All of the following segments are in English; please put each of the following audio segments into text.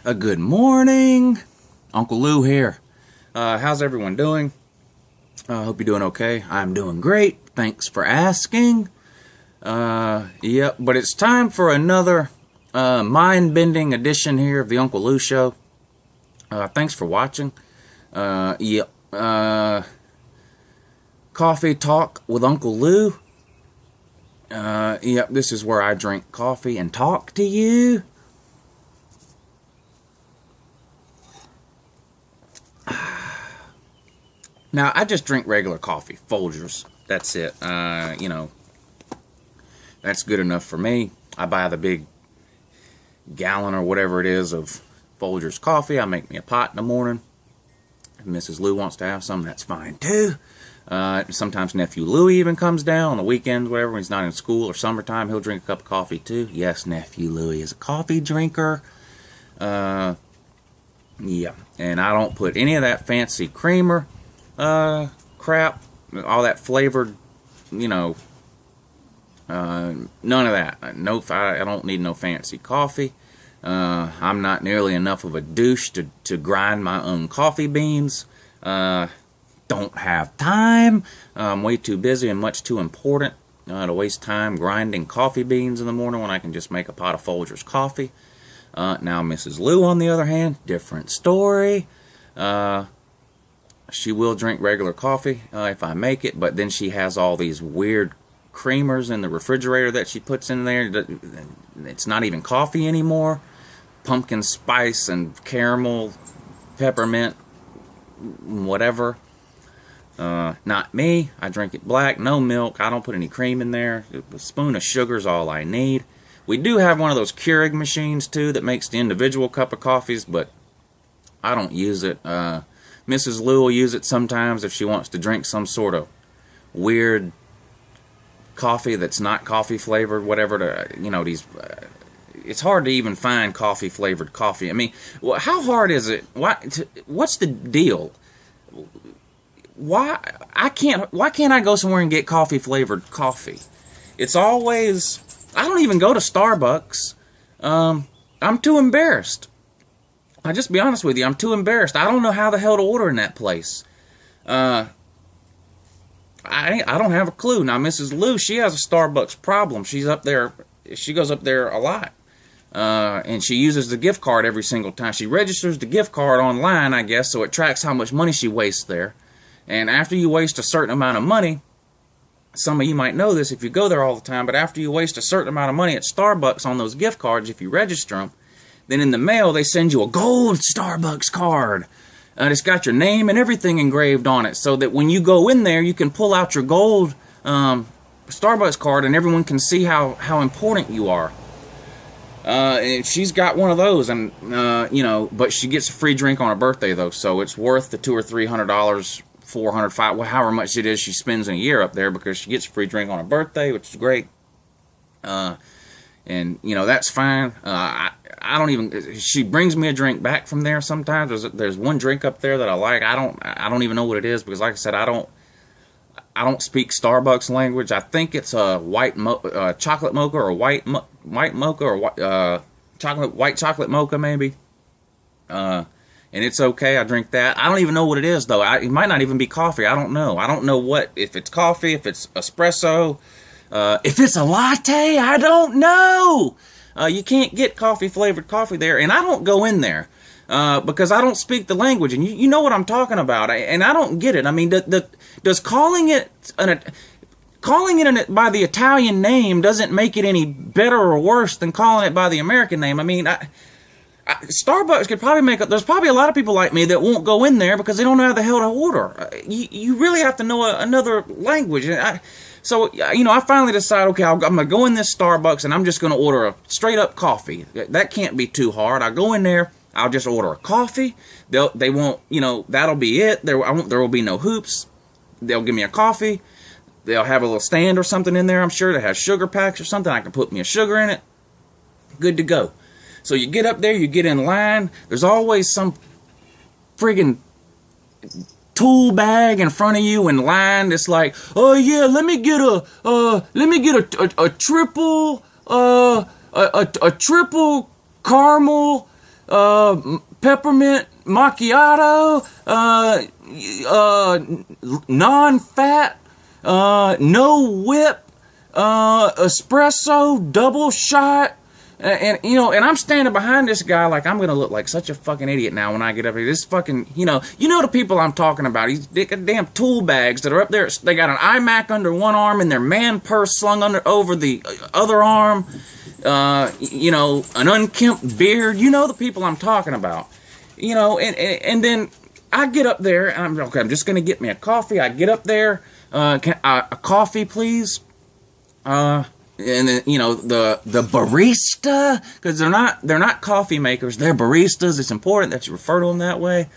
Good morning, Uncle Lou here. How's everyone doing? I hope you're doing okay. I'm doing great. Thanks for asking. Yep, but it's time for another mind-bending edition here of the Uncle Lou Show. Thanks for watching. Yep. Coffee Talk with Uncle Lou. Yep, this is where I drink coffee and talk to you. Now, I just drink regular coffee, Folgers. That's it. That's good enough for me. I buy the big gallon or whatever it is of Folgers coffee. I make me a pot in the morning. If Mrs. Lou wants to have some, that's fine too. Sometimes Nephew Louie even comes down on the weekends, whatever, when he's not in school or summertime. He'll drink a cup of coffee too. Yes, Nephew Louie is a coffee drinker. Yeah, and I don't put any of that fancy creamer crap, all that flavored, none of that. No, I don't need no fancy coffee. I'm not nearly enough of a douche to grind my own coffee beans. Don't have time. I'm way too busy and much too important to waste time grinding coffee beans in the morning when I can just make a pot of Folgers coffee. Now, Mrs. Lou, on the other hand, different story. She will drink regular coffee if I make it, but then she has all these weird creamers in the refrigerator that she puts in there. It's not even coffee anymore. Pumpkin spice and caramel, peppermint, whatever. Not me. I drink it black, no milk. I don't put any cream in there. A spoon of sugar is all I need. We do have one of those Keurig machines too that makes the individual cup of coffees, but I don't use it. Mrs. Lou will use it sometimes if she wants to drink some sort of weird coffee that's not coffee flavored, whatever. These. It's hard to even find coffee flavored coffee. I mean, how hard is it? What's the deal? Why can't I go somewhere and get coffee flavored coffee? It's always. I don't even go to Starbucks. I'm too embarrassed. I'll just be honest with you. I'm too embarrassed. I don't know how the hell to order in that place. I don't have a clue. Now, Mrs. Lou, she has a Starbucks problem. She's up there. She goes up there a lot. And she uses the gift card every single time. She registers the gift card online, I guess, so it tracks how much money she wastes there. And after you waste a certain amount of money, some of you might know this if you go there all the time, but after you waste a certain amount of money at Starbucks on those gift cards, if you register them, then in the mail they send you a gold Starbucks card. It's got your name and everything engraved on it, so that when you go in there, you can pull out your gold Starbucks card and everyone can see how important you are. And she's got one of those, and but she gets a free drink on her birthday though, so it's worth the $200 or $300, $400, $500, however much it is she spends in a year up there, because she gets a free drink on her birthday, which is great. And that's fine. I don't even. She brings me a drink back from there sometimes. There's one drink up there that I like. I don't even know what it is, because, like I said, I don't speak Starbucks language. I think it's a chocolate mocha or white mocha or white chocolate mocha maybe. And it's okay. I drink that. I don't even know what it is though. It might not even be coffee. I don't know. I don't know if it's coffee, if it's espresso, if it's a latte. I don't know. You can't get coffee-flavored coffee there, and I don't go in there because I don't speak the language, and you know what I'm talking about, and I don't get it. I mean, does calling it by the Italian name doesn't make it any better or worse than calling it by the American name? I mean, Starbucks could probably there's probably a lot of people like me that won't go in there because they don't know how the hell to order. You really have to know another language. So, I finally decide, okay, I'm going to go in this Starbucks and I'm just going to order a straight-up coffee. That can't be too hard. I go in there, I'll just order a coffee. They won't, that'll be it. There will be no hoops. They'll give me a coffee. They'll have a little stand or something in there, I'm sure, that has sugar packs or something. I can put me a sugar in it. Good to go. So you get up there, you get in line. There's always some friggin' tool bag in front of you in line. It's like, oh yeah, let me get a triple, a triple caramel peppermint macchiato, non-fat, no whip, espresso, double shot. And I'm standing behind this guy like I'm gonna look like such a fucking idiot now when I get up here. This fucking, you know the people I'm talking about. These damn tool bags that are up there. They got an iMac under one arm and their man purse slung over the other arm. An unkempt beard. You know the people I'm talking about. And then I get up there and I'm just gonna get me a coffee. I get up there. A coffee, please. And then, the barista, because they're not coffee makers, they're baristas. It's important that you refer to them that way.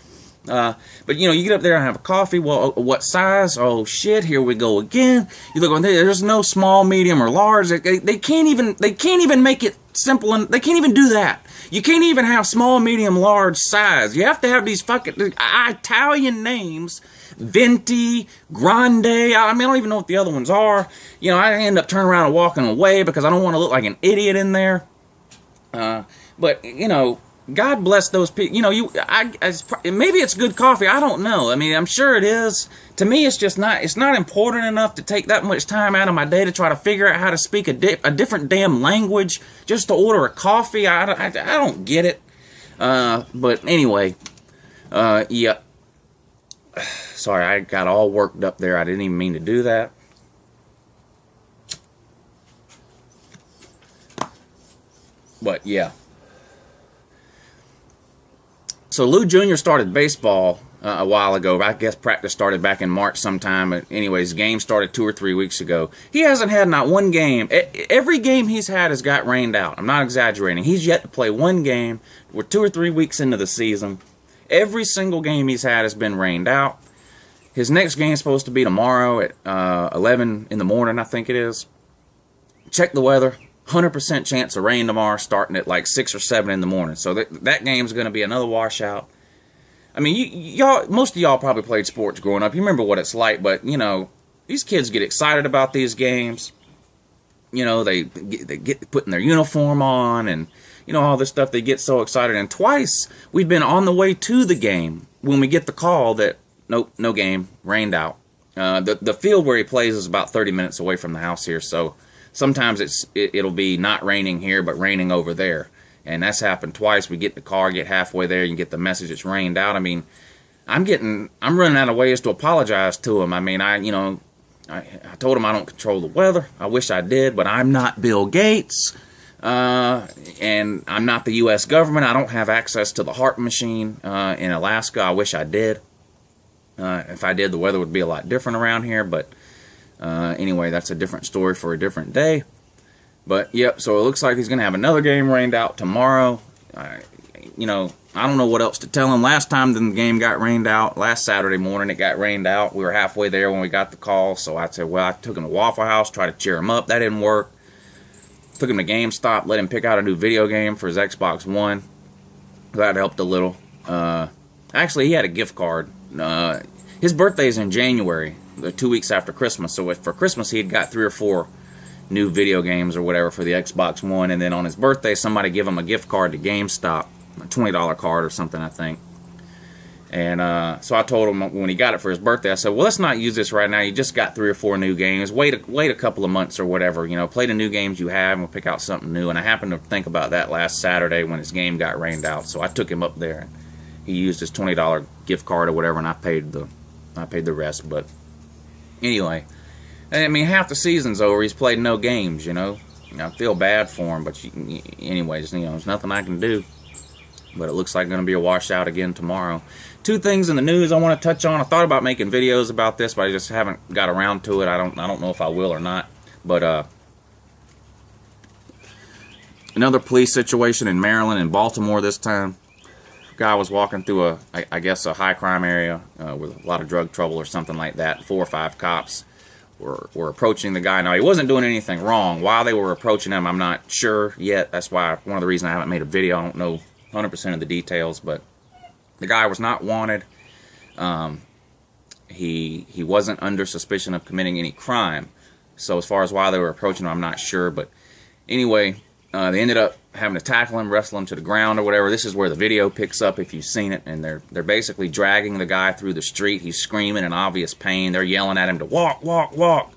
But you get up there and have a coffee. Well, what size? Oh shit, here we go again. You look on there. There's no small, medium, or large. They can't even make it simple, and they can't even do that. You can't even have small, medium, large size. You have to have these fucking Italian names. Venti, Grande, I don't even know what the other ones are. I end up turning around and walking away because I don't want to look like an idiot in there. But, God bless those people. Maybe it's good coffee. I don't know. I'm sure it is. To me, it's not important enough to take that much time out of my day to try to figure out how to speak a different damn language just to order a coffee. I don't get it. But anyway, yeah. Sorry, I got all worked up there. I didn't even mean to do that. But, yeah. So, Lou Jr. started baseball a while ago. I guess practice started back in March sometime. But anyways, game started 2 or 3 weeks ago. He hasn't had not one game. Every game he's had has got rained out. I'm not exaggerating. He's yet to play one game. We're 2 or 3 weeks into the season. Every single game he's had has been rained out. His next game is supposed to be tomorrow at 11 in the morning, I think it is. Check the weather. 100% chance of rain tomorrow, starting at like 6 or 7 in the morning. So that game's going to be another washout. Y'all, most of y'all probably played sports growing up. You remember what it's like, but, these kids get excited about these games. They get putting their uniform on and, all this stuff. They get so excited. And twice we've been on the way to the game when we get the call that, nope, no game, rained out. The field where he plays is about 30 minutes away from the house here, so sometimes it'll be not raining here, but raining over there. And that's happened twice. We get in the car, get halfway there, you get the message it's rained out. I'm running out of ways to apologize to him. I told him I don't control the weather. I wish I did, but I'm not Bill Gates. And I'm not the U.S. government. I don't have access to the HAARP machine in Alaska. I wish I did. If I did, the weather would be a lot different around here. But anyway, that's a different story for a different day. But, yep, so it looks like he's going to have another game rained out tomorrow. I don't know what else to tell him. Last time the game got rained out, last Saturday morning it got rained out. We were halfway there when we got the call. So I said, well, I took him to Waffle House, tried to cheer him up. That didn't work. Took him to GameStop, let him pick out a new video game for his Xbox One. That helped a little. Actually, he had a gift card. His birthday's in January, 2 weeks after Christmas. So for Christmas, he had got 3 or 4 new video games or whatever for the Xbox One. And then on his birthday, somebody gave him a gift card to GameStop, a $20 card or something, I think. And so I told him when he got it for his birthday, I said, well, let's not use this right now. You just got 3 or 4 new games. Wait a couple of months or whatever. Play the new games you have and we'll pick out something new. And I happened to think about that last Saturday when his game got rained out. So I took him up there. He used his $20 gift card or whatever, and I paid the rest. But anyway, half the season's over. He's played no games. I feel bad for him, but anyways, there's nothing I can do. But it looks like going to be a washout again tomorrow. 2 things in the news I want to touch on. I thought about making videos about this, but I just haven't got around to it. I don't know if I will or not. But another police situation in Maryland and Baltimore this time. Guy was walking through I guess a high crime area with a lot of drug trouble or something like that. 4 or 5 cops were approaching the guy. Now, he wasn't doing anything wrong. While they were approaching him, I'm not sure yet. That's why one of the reasons I haven't made a video. I don't know 100% of the details, but the guy was not wanted. He wasn't under suspicion of committing any crime. So as far as why they were approaching him, I'm not sure. But anyway, they ended up having to tackle him, wrestle him to the ground or whatever. This is where the video picks up if you've seen it, and they're basically dragging the guy through the street. He's screaming in obvious pain. They're yelling at him to walk, walk, walk.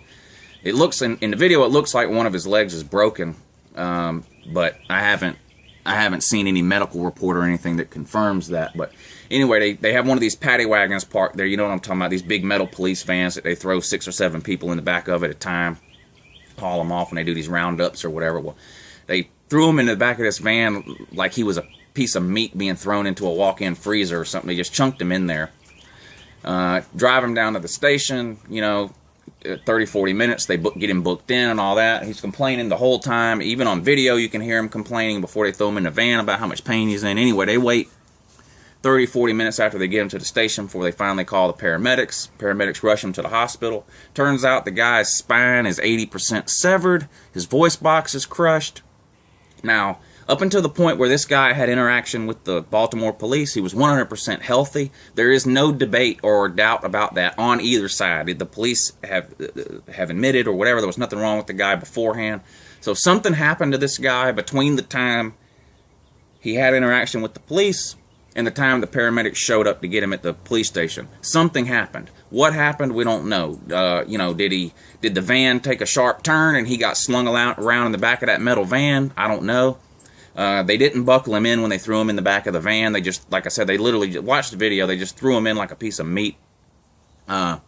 It looks in the video, it looks like one of his legs is broken, but I haven't seen any medical report or anything that confirms that. But anyway, they have one of these paddy wagons parked there. You know what I'm talking about? These big metal police vans that they throw 6 or 7 people in the back of at a time, haul them off when they do these roundups or whatever. Well, they threw him in the back of this van like he was a piece of meat being thrown into a walk-in freezer or something. They just chunked him in there. Drive him down to the station, you know, 30, 40 minutes. They get him booked in and all that. He's complaining the whole time. Even on video, you can hear him complaining before they throw him in the van about how much pain he's in. Anyway, they wait 30, 40 minutes after they get him to the station before they finally call the paramedics. Paramedics rush him to the hospital. Turns out the guy's spine is 80% severed. His voice box is crushed. Now, up until the point where this guy had interaction with the Baltimore police, he was 100% healthy. There is no debate or doubt about that on either side. The police have admitted or whatever, there was nothing wrong with the guy beforehand. So something happened to this guy between the time he had interaction with the police and the time the paramedics showed up to get him at the police station. Something happened. What happened, we don't know. You know, did the van take a sharp turn and he got slung around in the back of that metal van? I don't know. They didn't buckle him in when they threw him in the back of the van. They just, like I said, they literally watched the video. They just threw him in like a piece of meat. So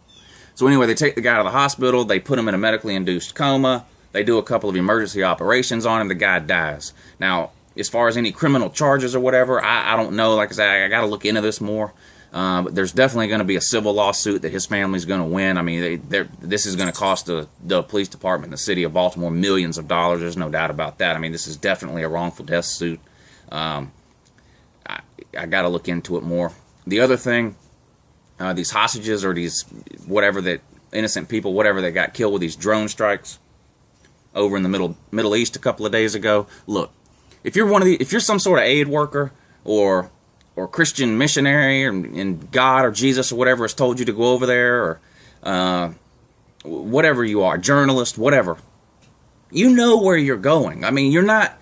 anyway, they take the guy to the hospital. They put him in a medically induced coma. They do a couple of emergency operations on him. The guy dies. Now, as far as any criminal charges or whatever, I don't know. Like I said, I got to look into this more. But there's definitely going to be a civil lawsuit that his family's going to win. I mean, this is going to cost the police department in the city of Baltimore millions of dollars. There's no doubt about that. I mean, this is definitely a wrongful death suit. I got to look into it more. The other thing, these hostages or these whatever that innocent people, whatever that got killed with these drone strikes over in the Middle East a couple of days ago. Look, if you're some sort of aid worker or Christian missionary and God or Jesus or whatever has told you to go over there, or whatever you are, journalist, whatever, you know where you're going. I mean, you're not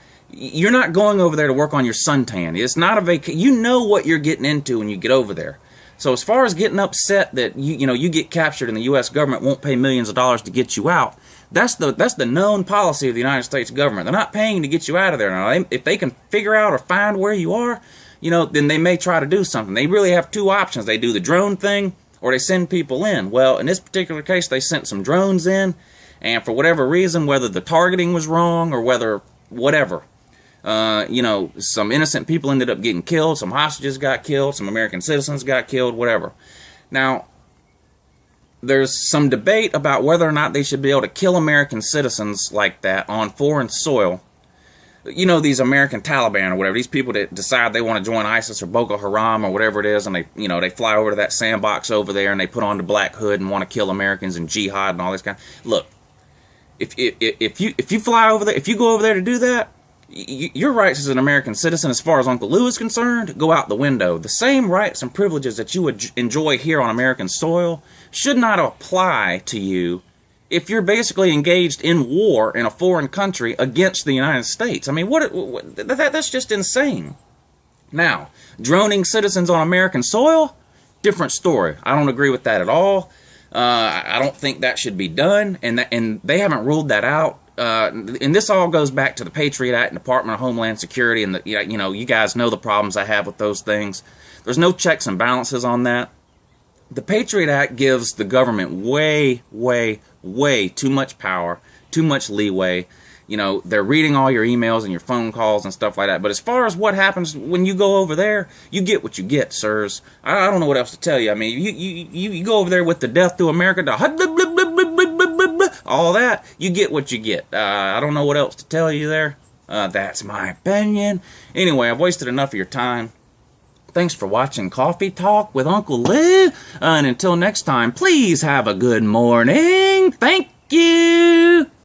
going over there to work on your suntan. It's not a vacation. You know what you're getting into when you get over there. So as far as getting upset that you get captured and the U.S. government won't pay millions of dollars to get you out, that's the known policy of the United States government. They're not paying to get you out of there. Now, if they can figure out or find where you are, then they may try to do something. They really have 2 options. They do the drone thing, or they send people in. Well, in this particular case, they sent some drones in, and for whatever reason, whether the targeting was wrong or whether whatever, some innocent people ended up getting killed, some hostages got killed, some American citizens got killed, whatever. Now, there's some debate about whether or not they should be able to kill American citizens like that on foreign soil. These American Taliban or whatever, these people that decide they want to join ISIS or Boko Haram or whatever it is, and they fly over to that sandbox over there and they put on the black hood and want to kill Americans and jihad and all this kind. Look, if you fly over there, if you go over there to do that, your rights as an American citizen, as far as Uncle Lou is concerned, go out the window. The same rights and privileges that you would enjoy here on American soil should not apply to you if you're basically engaged in war in a foreign country against the United States. I mean, that's just insane. Now, droning citizens on American soil, different story. I don't agree with that at all. I don't think that should be done, and they haven't ruled that out. And this all goes back to the Patriot Act and Department of Homeland Security, and you guys know the problems I have with those things. There's no checks and balances on that. The Patriot Act gives the government way, way, way too much power, too much leeway. They're reading all your emails and your phone calls and stuff like that. But as far as what happens when you go over there, you get what you get, sirs. I don't know what else to tell you. I mean, you go over there with the death to America, all that, you get what you get. I don't know what else to tell you there. That's my opinion. Anyway, I've wasted enough of your time. Thanks for watching Coffee Talk with Uncle Lou. And until next time, please have a good morning. Thank you.